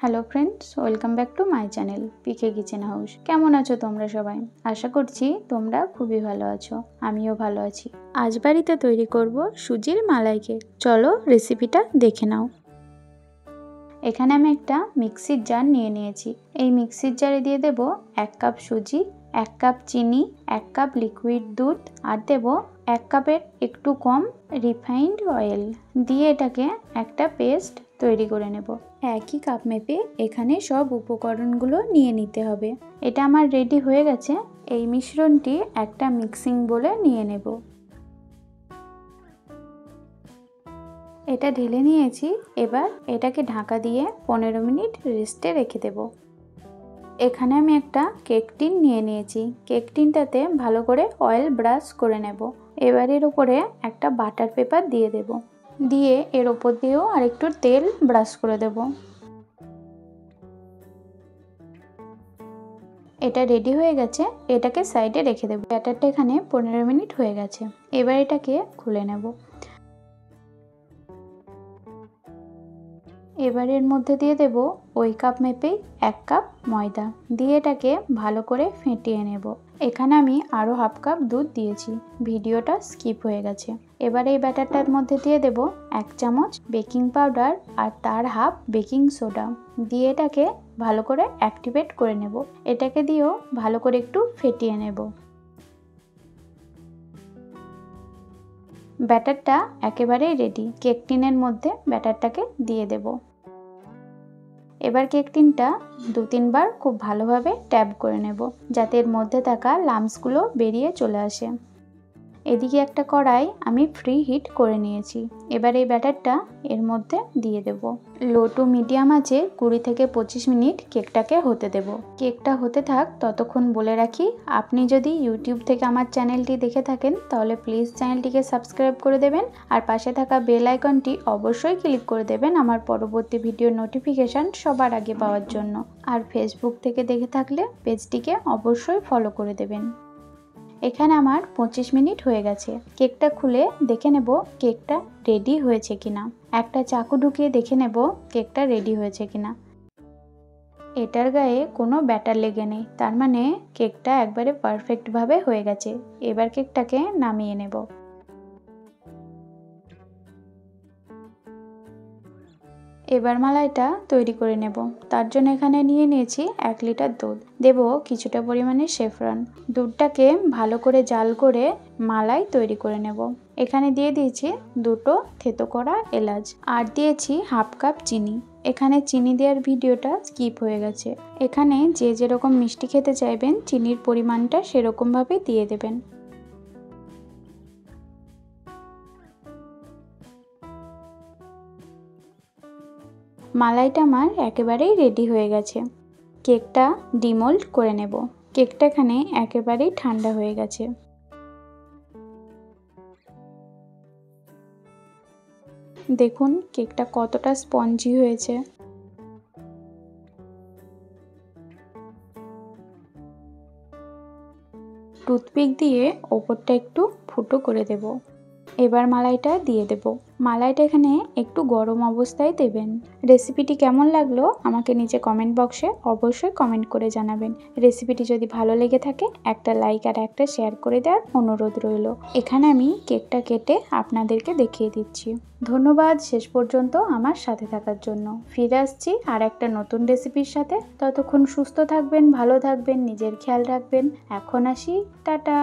Hello friends, welcome back to my channel PK kitchen house. কেমন আছো তোমরা সবাই? আশা করছি তোমরা খুবই ভালো আছো, আমিও ভালো আছি। আজ বাড়িতে তৈরি করব সুজির মালাই কেক। চলো রেসিপিটা দেখে নাও। এখানে আমি একটা মিক্সির জার নিয়ে নিয়েছি। এই মিক্সির জারে দিয়ে দেব 1 কাপ সুজি, 1 কাপ চিনি, 1 কাপ লিকুইড দুধ আর দেব 1 কাপের একটু কম রিফাইন্ড অয়েল দিয়ে এটাকে একটা পেস্ট তৈরি করে নেব। একই কাপ মেপে এখানে সব উপকরণগুলো নিয়ে নিতে হবে। এটা আমার রেডি হয়ে গেছে। এই মিশ্রণটি একটা মিক্সিং বোলে নিয়ে নেব। এটা ঢেলে নিয়েছি। এবার এটাকে ঢাকা দিয়ে 15 মিনিট রেস্টে রেখে দেব। এখানে আমি একটা কেক টিন নিয়ে নিয়েছি। কেক টিনটাতে ভালো করে অয়েল ব্রাশ করে নেব। এবার এর উপরে একটা বাটার পেপার দিয়ে দেব, দিয়ে এর ওপর দিয়েও আরেকটু তেল ব্রাশ করে দেব। এটা রেডি হয়ে গেছে। এটাকে সাইডে রেখে দেব। ব্যাটারটা এখানে 15 মিনিট হয়ে গেছে। এবার এটাকে খুলে নেব। এবার এর মধ্যে দিয়ে দেব ওই কাপ মেপেই 1 কাপ ময়দা দিয়ে এটাকে ভালো করে ফেটিয়ে নেব। এখানে আমি আরও হাফ কাপ দুধ দিয়েছি, ভিডিওটা স্কিপ হয়ে গেছে। এবার এই ব্যাটারটার মধ্যে দিয়ে দেব 1 চামচ বেকিং পাউডার আর তার হাফ বেকিং সোডা দিয়ে এটাকে ভালো করে অ্যাক্টিভেট করে নেব। এটাকে দিয়েও ভালো করে একটু ফেটিয়ে নেব। ব্যাটারটা একেবারেই রেডি। কেক টিনের মধ্যে ব্যাটারটাকে দিয়ে দেব। এবার কেক টিনটা 2-3 বার খুব ভালোভাবে ট্যাপ করে নেব, যাতে এর মধ্যে থাকা লাম্পসগুলো বেরিয়ে চলে আসে। এদিকে একটা কড়াই আমি ফ্রি হিট করে নিয়েছি। এবার এই ব্যাটারটা এর মধ্যে দিয়ে দেব। লো টু মিডিয়াম আঁচে 20 থেকে 25 মিনিট কেকটাকে হতে দেব। কেকটা হতে থাক ততক্ষণ বলে রাখি, আপনি যদি ইউটিউব থেকে আমার চ্যানেলটি দেখে থাকেন তাহলে প্লিজ চ্যানেলটিকে সাবস্ক্রাইব করে দেবেন আর পাশে থাকা বেল আইকনটি অবশ্যই ক্লিক করে দেবেন আমার পরবর্তী ভিডিওর নোটিফিকেশান সবার আগে পাওয়ার জন্য। আর ফেসবুক থেকে দেখে থাকলে পেজটিকে অবশ্যই ফলো করে দেবেন। এখানে আমার 25 মিনিট হয়ে গেছে। কেকটা খুলে দেখে নেব কেকটা রেডি হয়েছে কিনা। একটা চাকু ঢুকিয়ে দেখে নেব কেকটা রেডি হয়েছে কিনা। এটার গায়ে কোনো ব্যাটার লেগে নেই, তার মানে কেকটা একবারে পারফেক্টভাবে হয়ে গেছে। এবার কেকটাকে নামিয়ে নেব। এবার মালাইটা তৈরি করে নেব। তার জন্য এখানে নিয়ে নিয়েছি 1 লিটার দুধ, দেব কিছুটা পরিমাণে স্যাফরন। দুধটাকে ভালো করে জাল করে মালাই তৈরি করে নেব। এখানে দিয়ে দিয়েছি 2টো থেতো করা এলাচ আর দিয়েছি হাফ কাপ চিনি। এখানে চিনি দেওয়ার ভিডিওটা স্কিপ হয়ে গেছে। এখানে যে যেরকম মিষ্টি খেতে চাইবেন চিনির পরিমাণটা সেরকমভাবে দিয়ে দেবেন। মালাইটা আমার একেবারেই রেডি হয়ে গেছে। কেকটা ডিমোল্ড করে নেব। কেকটা এখানে একেবারেই ঠান্ডা হয়ে গেছে। দেখুন কেকটা কতটা স্পঞ্জি হয়েছে। টুথপিক দিয়ে ওপরটা একটু ফুটো করে দেব। এবার মালাইটা দিয়ে দেব। মালাইটা এখানে একটু গরম অবস্থায় দেবেন। রেসিপিটি কেমন লাগলো আমাকে নিচে কমেন্ট বক্সে অবশ্যই কমেন্ট করে জানাবেন। রেসিপিটি যদি ভালো লেগে থাকে একটা লাইক আর একটা শেয়ার করে দেওয়ার অনুরোধ রইল। এখানে আমি কেকটা কেটে আপনাদেরকে দেখিয়ে দিচ্ছি। ধন্যবাদ শেষ পর্যন্ত আমার সাথে থাকার জন্য। ফিরে আসছি আর একটা নতুন রেসিপির সাথে। ততক্ষণ সুস্থ থাকবেন, ভালো থাকবেন, নিজের খেয়াল রাখবেন। এখন আসি, টাটা।